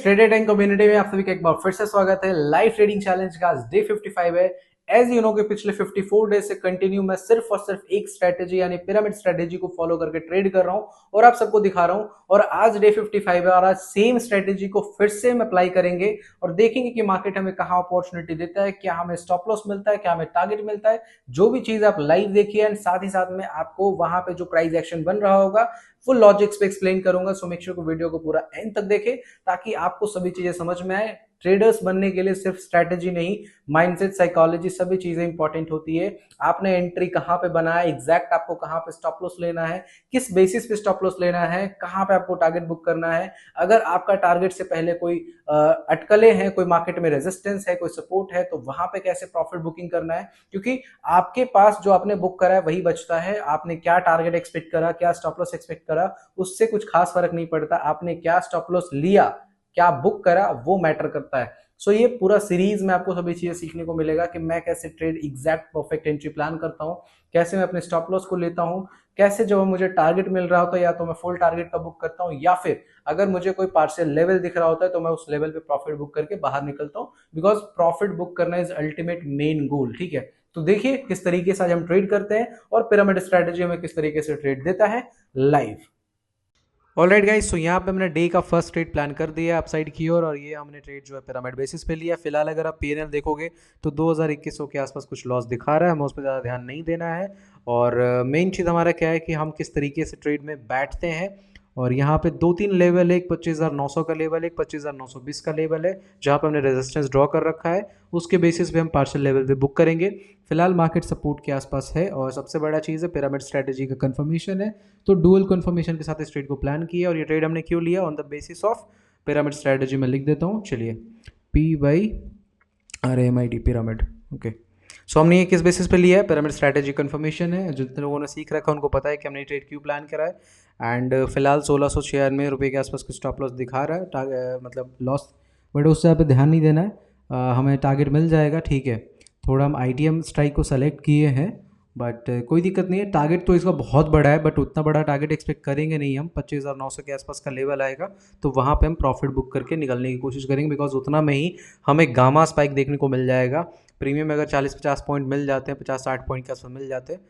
Traded and community में आप सभी का एक बार फिर से स्वागत है। लाइव ट्रेडिंग चैलेंज का आज डे 55 है। एज यू नो कि पिछले 54 डेज से कंटिन्यू मैं सिर्फ और सिर्फ एक स्ट्रेटेजी यानी पिरामिड स्ट्रेटेजी को फॉलो करके ट्रेड कर रहा हूं और आप सबको दिखा रहा हूं। और आज डे 55 है और आज सेम स्ट्रेटेजी को फिर से हम अप्लाई करेंगे और देखेंगे कि मार्केट हमें कहां अपॉर्चुनिटी देता है, क्या हमें स्टॉप लॉस मिलता है, क्या हमें टारगेट मिलता है। जो भी चीज आप लाइव देखिए एंड साथ ही साथ में आपको वहां पे जो प्राइस एक्शन बन रहा होगा फुल लॉजिक्स पे एक्सप्लेन करूंगा। सो मेक श्योर को वीडियो को पूरा एंड तक देखें ताकि आपको सभी चीजें समझ में आए। ट्रेडर्स बनने के लिए सिर्फ स्ट्रैटेजी नहीं, माइंडसेट, साइकोलॉजी सभी चीजें इंपॉर्टेंट होती है। आपने एंट्री कहां पे बनाया, एग्जैक्ट आपको कहां पे स्टॉप लॉस लेना है, किस बेसिस पे स्टॉप लॉस लेना है, कहां पे आपको टारगेट बुक करना है। अगर आपका टारगेट से पहले कोई अटकलें हैं, कोई मार्केट में रेजिस्टेंस है, कोई सपोर्ट है, तो वहां पे कैसे प्रॉफिट बुकिंग करना है, क्योंकि आपके पास जो आपने बुक करा है वही बचता है। आपने क्या टारगेट एक्सपेक्ट करा, क्या स्टॉप लॉस एक्सपेक्ट करा, उससे कुछ खास फर्क नहीं पड़ता। आपने क्या स्टॉप लॉस लिया, क्या बुक करा, वो मैटर करता है। सो ये पूरा सीरीज में आपको सभी चीजें सीखने को मिलेगा कि मैं कैसे trade exact perfect entry plan करता हूं, कैसे मैं अपने स्टॉप लॉस को लेता हूं, कैसे जब मुझे टारगेट मिल रहा होता है या तो मैं फुल टारगेट का बुक करता हूं या फिर अगर मुझे कोई पार्शियल लेवल दिख रहा होता है तो मैं उस लेवल पे प्रॉफिट बुक करके बाहर निकलता हूं। बिकॉज प्रॉफिट बुक करना इज अल्टीमेट मेन गोल। ठीक है, तो देखिए किस तरीके से आज हम ट्रेड करते हैं और पिरामिड स्ट्रेटेजी हमें किस तरीके से ट्रेड देता है लाइव। ऑलराइट गाइस, सो यहाँ पे हमने डे का फर्स्ट ट्रेड प्लान कर दिया अपसाइड की ओर और ये हमने ट्रेड जो है पिरामिड बेसिस पे लिया। फिलहाल अगर आप पीएनएल देखोगे तो 2021 के आसपास कुछ लॉस दिखा रहा है, हमें उस पर ज़्यादा ध्यान नहीं देना है। और मेन चीज़ हमारा क्या है कि हम किस तरीके से ट्रेड में बैठते हैं। और यहाँ पे दो तीन लेवल है, एक 25,900 का लेवल है, एक 25,920 का लेवल है, जहाँ पे हमने रेजिस्टेंस ड्रॉ कर रखा है। उसके बेसिस पे हम पार्शियल लेवल पे बुक करेंगे। फिलहाल मार्केट सपोर्ट के आसपास है और सबसे बड़ा चीज़ है पिरामिड स्ट्रेटेजी का कंफर्मेशन है। तो डुअल कंफर्मेशन के साथ इस ट्रेड को प्लान किया और ये ट्रेड हमने क्यों लिया, on the basis of pyramid strategy में लिख देता हूँ। चलिए, PYRAMID पिरामिड। ओके, सो हमने ये किस बेसिस पे लिया है, पिरामिड स्ट्रैटेजी कंफर्मेशन है। जितने लोगों ने सीख रखा है उनको पता है कि हमने ट्रेड क्यों प्लान करा है। एंड फिलहाल 1696 रुपये के आसपास कुछ स्टॉप लॉस दिखा रहा है, मतलब लॉस, बट उससे आप ध्यान नहीं देना है। हमें टारगेट मिल जाएगा, ठीक है। थोड़ा हम ITM स्ट्राइक को सेलेक्ट किए हैं बट कोई दिक्कत नहीं है। टारगेट तो इसका बहुत बड़ा है बट उतना बड़ा टारगेट एक्सपेक्ट करेंगे नहीं हम। 25,900 के आसपास का लेवल आएगा तो वहाँ पे हम प्रॉफिट बुक करके निकलने की कोशिश करेंगे, बिकॉज उतना में ही हमें गामा स्पाइक देखने को मिल जाएगा। प्रीमियम अगर 40-50 पॉइंट मिल जाते हैं, 50-60 पॉइंट के आसपास मिल जाते हैं,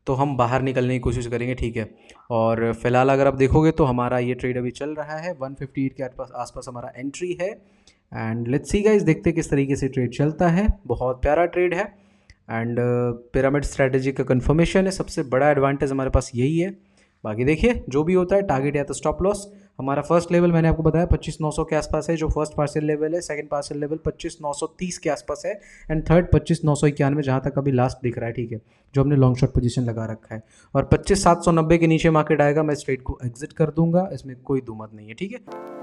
तो हम बाहर निकलने की कोशिश करेंगे, ठीक है। और फिलहाल अगर आप देखोगे तो हमारा ये ट्रेड अभी चल रहा है 158 के आसपास हमारा एंट्री है। एंड लेट्स सी गाइस, देखते हैं किस तरीके से ट्रेड चलता है। बहुत प्यारा ट्रेड है एंड पिरामिड स्ट्रैटेजी का कंफर्मेशन है। सबसे बड़ा एडवांटेज हमारे पास यही है। बाकी देखिए जो भी होता है, टारगेट या तो स्टॉप लॉस। हमारा फर्स्ट लेवल मैंने आपको बताया 25,900 के आसपास है, जो फर्स्ट पार्शियल लेवल है। सेकंड पार्शियल लेवल 25,930 के आसपास है एंड थर्ड 25,991 जहाँ तक अभी लास्ट दिख रहा है, ठीक है, जो हमने लॉन्ग शॉट पोजीशन लगा रखा है। और 25,790 के नीचे मार्केट आएगा, मैं इस ट्रेड को एग्जिट कर दूंगा, इसमें कोई दुमत नहीं है, ठीक है।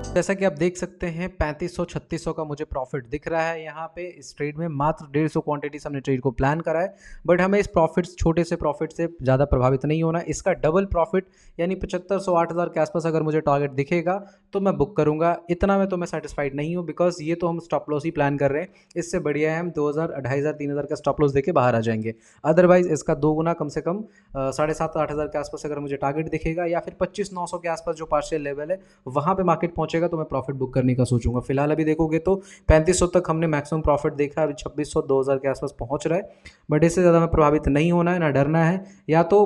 जैसा कि आप देख सकते हैं 3500-3600 का मुझे प्रॉफिट दिख रहा है यहाँ पे इस ट्रेड में। मात्र 150 क्वांटिटी हमने ट्रेड को प्लान करा है, बट हमें इस प्रॉफिट, छोटे से प्रॉफिट से ज़्यादा प्रभावित नहीं होना। इसका डबल प्रॉफिट यानी 7500-8000 के आसपास अगर मुझे टारगेट दिखेगा तो मैं बुक करूँगा। इतना में तो मैं सेटिस्फाइड नहीं हूँ, बिकॉज ये तो हम स्टॉप लॉस ही प्लान कर रहे हैं। इससे बढ़िया है हम 2000, 2500, 3000 का स्टॉप लॉस देके बाहर आ जाएंगे। अदरवाइज इसका 2 गुना कम से कम 7,500-8,000 के आसपास अगर मुझे टारगेट दिखेगा या फिर 25,900 के आसपास जो पार्शियल लेवल है वहाँ पे मार्केट पहुंचेगा जाएगा तो मैं प्रॉफिट बुक करने का सोचूंगा। फिलहाल अभी देखोगे तो 3500 तक हमने मैक्सिमम प्रॉफिट देखा, अभी 2600 2000 के आसपास पहुंच रहा है, बट इससे ज़्यादा हमें प्रभावित नहीं होना है ना डरना है। या तो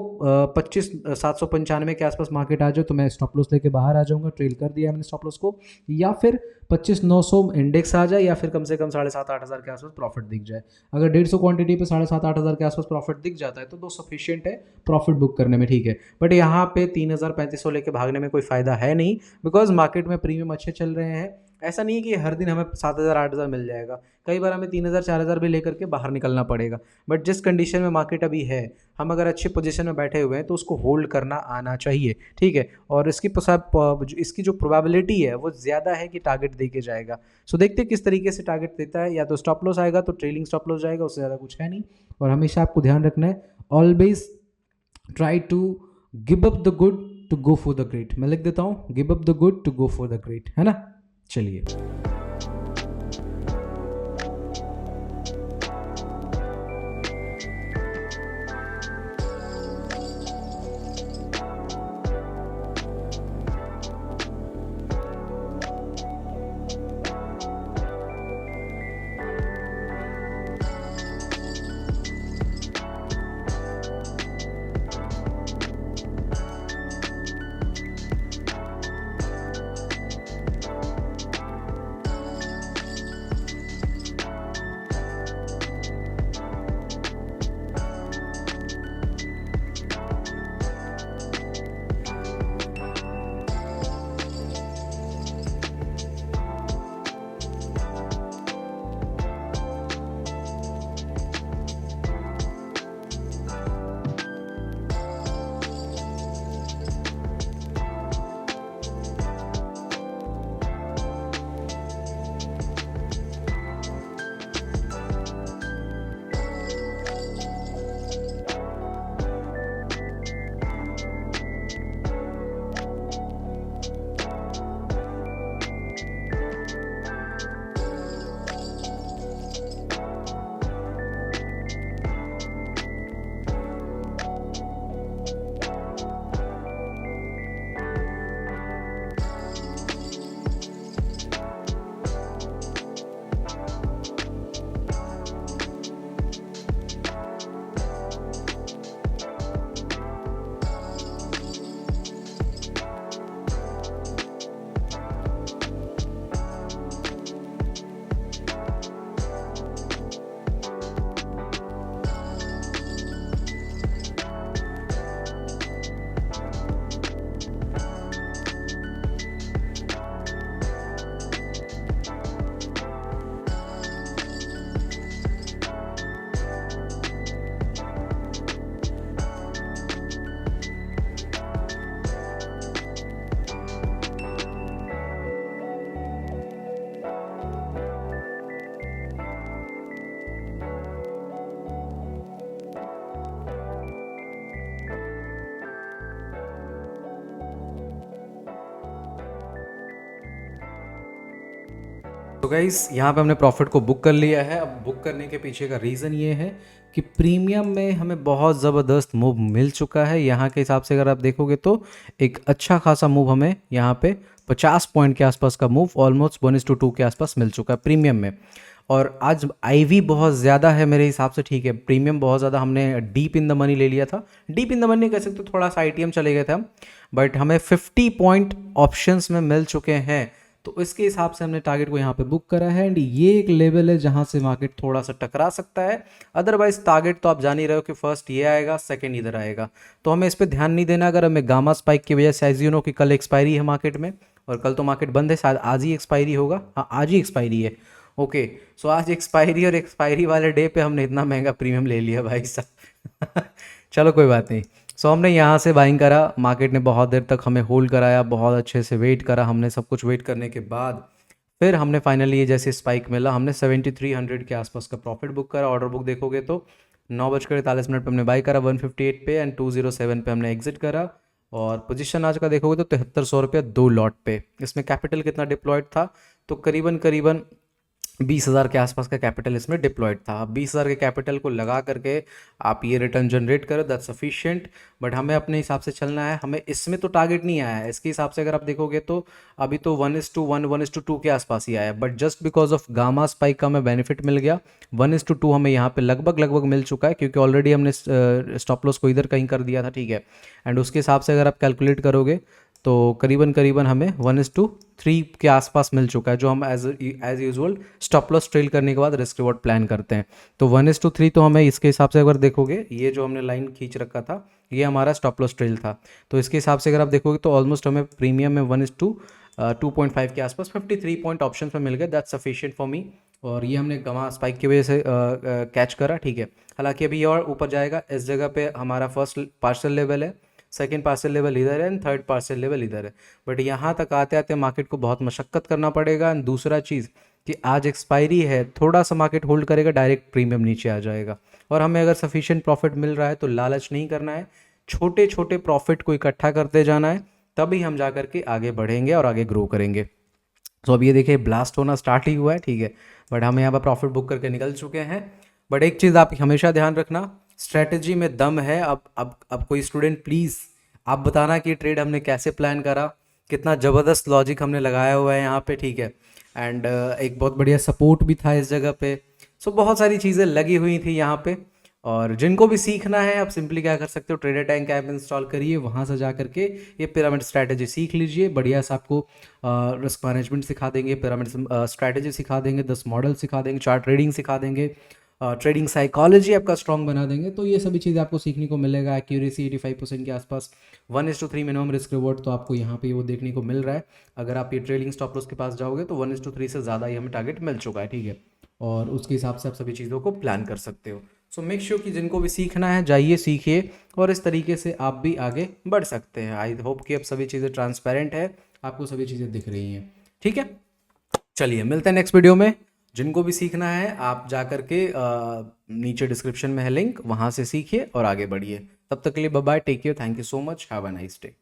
25,795 के आसपास मार्केट आ जाए तो मैं स्टॉप लॉस लेके बाहर आ जाऊंगा, ट्रेल कर दिया मैंने स्टॉप लॉस को, या फिर 25,900 इंडेक्स आ जाए, या फिर कम से कम 7,500-8,000 के आसपास प्रॉफिट दिख जाए। अगर 150 क्वांटिटी पे 7,500-8,000 के आसपास प्रॉफिट दिख जाता है तो सफिशियंट है प्रॉफिट बुक करने में, ठीक है। बट यहाँ पे 3,000-3,500 लेके भागने में कोई फायदा है नहीं, बिकॉज मार्केट में प्रीमियम अच्छे चल रहे हैं। ऐसा नहीं है कि हर दिन हमें 7,000-8,000 मिल जाएगा, कई बार हमें 3,000-4,000 भी लेकर के बाहर निकलना पड़ेगा। बट जिस कंडीशन में मार्केट अभी है, हम अगर अच्छी पोजीशन में बैठे हुए हैं तो उसको होल्ड करना आना चाहिए, ठीक है। और इसकी जो प्रोबेबिलिटी है वो ज़्यादा है कि टारगेट दे के जाएगा। सो देखते हैं किस तरीके से टारगेट देता है, या तो स्टॉप लॉस आएगा तो ट्रेलिंग स्टॉप लॉस जाएगा, उससे ज़्यादा कुछ है नहीं। और हमेशा आपको ध्यान रखना है, always try to give up the good to go for the great. मैं लिख देता हूँ, give up the good to go for the great, है ना। चलिए, तो गाइस यहाँ पे हमने प्रॉफिट को बुक कर लिया है। अब बुक करने के पीछे का रीज़न ये है कि प्रीमियम में हमें बहुत ज़बरदस्त मूव मिल चुका है। यहाँ के हिसाब से अगर आप देखोगे तो एक अच्छा खासा मूव हमें यहाँ पे 50 पॉइंट के आसपास का मूव ऑलमोस्ट 1:2 के आसपास मिल चुका है प्रीमियम में। और आज आईवी बहुत ज़्यादा है मेरे हिसाब से, ठीक है। प्रीमियम बहुत ज़्यादा हमने डीप इन द मनी ले लिया था, डीप इन द मनी कह सकते, थोड़ा सा आईटीएम चले गए थे हम, बट हमें 50 पॉइंट ऑप्शंस में मिल चुके हैं। तो इसके हिसाब से हमने टारगेट को यहाँ पे बुक करा है, एंड ये एक लेवल है जहाँ से मार्केट थोड़ा सा टकरा सकता है। अदरवाइज टारगेट तो आप जान ही रहे हो कि फर्स्ट ये आएगा, सेकंड इधर आएगा, तो हमें इस पर ध्यान नहीं देना। अगर हमें गामा स्पाइक की वजह से एज यू नो कि कल एक्सपायरी है मार्केट में, और कल तो मार्केट बंद है, शायद आज ही एक्सपायरी होगा, हाँ आज ही एक्सपायरी है, ओके। सो आज एक्सपायरी, और एक्सपायरी वाले डे पे हमने इतना महंगा प्रीमियम ले लिया भाई साहब चलो कोई बात नहीं। सो हमने यहाँ से बाइंग करा, मार्केट ने बहुत देर तक हमें होल्ड कराया, बहुत अच्छे से वेट करा हमने, सब कुछ वेट करने के बाद फिर हमने फाइनली ये जैसे स्पाइक मिला, हमने 7300 के आसपास का प्रॉफिट बुक करा। ऑर्डर बुक देखोगे तो 9:41 पे हमने बाई करा 158 पे, एंड 207 पे हमने एग्जिट करा। और पोजीशन आज का देखोगे तो 7300 रुपया 2 लॉट पे। इसमें कैपिटल कितना डिप्लॉयड था, तो करीबन 20,000 के आसपास का कैपिटल इसमें डिप्लॉयड था। अब 20,000 के कैपिटल को लगा करके आप ये रिटर्न जनरेट करो, दैट्स सफिशिएंट। बट हमें अपने हिसाब से चलना है, हमें इसमें तो टारगेट नहीं आया है। इसके हिसाब से अगर आप देखोगे तो अभी तो 1:1 1:2 के आसपास ही आया है, but just because of gamma spike का हमें बेनिफिट मिल गया। 1:2 हमें यहाँ पे लगभग लगभग मिल चुका है, क्योंकि ऑलरेडी हमने स्टॉप लॉस को इधर कहीं कर दिया था, ठीक है। एंड उसके हिसाब से अगर आप कैलकुलेट करोगे तो करीबन करीबन हमें 1:3 के आसपास मिल चुका है, जो हम as usual stop loss trail करने के बाद रिस्क रिवॉर्ड प्लान करते हैं। तो 1:3 तो हमें इसके हिसाब से अगर देखोगे, ये जो हमने लाइन खींच रखा था ये हमारा स्टॉप लॉस ट्रेल था। तो इसके हिसाब से अगर आप देखोगे तो ऑलमोस्ट हमें प्रीमियम में 1:2.5 के आसपास 53 पॉइंट ऑप्शन में मिल गए, दैट्स सफिशिएंट फॉर मी। और ये हमने गमा स्पाइक की वजह से कैच करा, ठीक है। हालांकि अभी और ऊपर जाएगा। इस जगह पे हमारा फर्स्ट पार्सल लेवल है, सेकेंड पार्सल लेवल इधर है एंड थर्ड पार्सल लेवल इधर है। बट यहाँ तक आते आते मार्केट को बहुत मशक्कत करना पड़ेगा। एंड दूसरा चीज़ कि आज एक्सपायरी है, थोड़ा सा मार्केट होल्ड करेगा, डायरेक्ट प्रीमियम नीचे आ जाएगा। और हमें अगर सफिशिएंट प्रॉफिट मिल रहा है तो लालच नहीं करना है, छोटे छोटे प्रॉफिट को इकट्ठा करते जाना है, तभी हम जा करके आगे बढ़ेंगे और आगे ग्रो करेंगे। तो अब ये देखिए ब्लास्ट होना स्टार्ट ही हुआ है, ठीक है। बट हम यहाँ पर प्रॉफिट बुक करके निकल चुके हैं। बट एक चीज़ आप हमेशा ध्यान रखना, स्ट्रेटजी में दम है। अब कोई स्टूडेंट प्लीज़ आप बताना कि ट्रेड हमने कैसे प्लान करा, कितना ज़बरदस्त लॉजिक हमने लगाया हुआ है यहाँ पे, ठीक है। एंड एक बहुत बढ़िया सपोर्ट भी था इस जगह पे। सो बहुत सारी चीज़ें लगी हुई थी यहाँ पे। और जिनको भी सीखना है आप सिंपली क्या कर सकते हो, ट्रेडर टैंक ऐप इंस्टॉल करिए, वहाँ से जा करके ये पिरामिड स्ट्रैटेजी सीख लीजिए। बढ़िया से आपको रिस्क मैनेजमेंट सिखा देंगे, पिरामिड स्ट्रैटेजी सिखा देंगे, 10 मॉडल सिखा देंगे, चार्ट ट्रेडिंग सिखा देंगे, ट्रेडिंग साइकोलॉजी आपका स्ट्रॉन्ग बना देंगे। तो ये सभी चीज़ें आपको सीखने को मिलेगा। एक्यूरेसी 85% के आसपास, 1:3 मिनिमम रिस्क रिवॉर्ड तो आपको यहाँ पे वो देखने को मिल रहा है। अगर आप ये ट्रेलिंग स्टॉप लॉस के पास जाओगे तो 1:3 से ज़्यादा ही हमें टारगेट मिल चुका है, ठीक है। और उसके हिसाब से आप सभी चीज़ों को प्लान कर सकते हो। सो मेक श्योर कि जिनको भी सीखना है जाइए सीखिए, और इस तरीके से आप भी आगे बढ़ सकते हैं। आई होप कि अब सभी चीज़ें ट्रांसपेरेंट है, आपको सभी चीज़ें दिख रही हैं, ठीक है। चलिए मिलते हैं नेक्स्ट वीडियो में। जिनको भी सीखना है आप जा करके नीचे डिस्क्रिप्शन में है लिंक, वहाँ से सीखिए और आगे बढ़िए। तब तक के लिए bye bye, take care, thank you so much, have a nice day.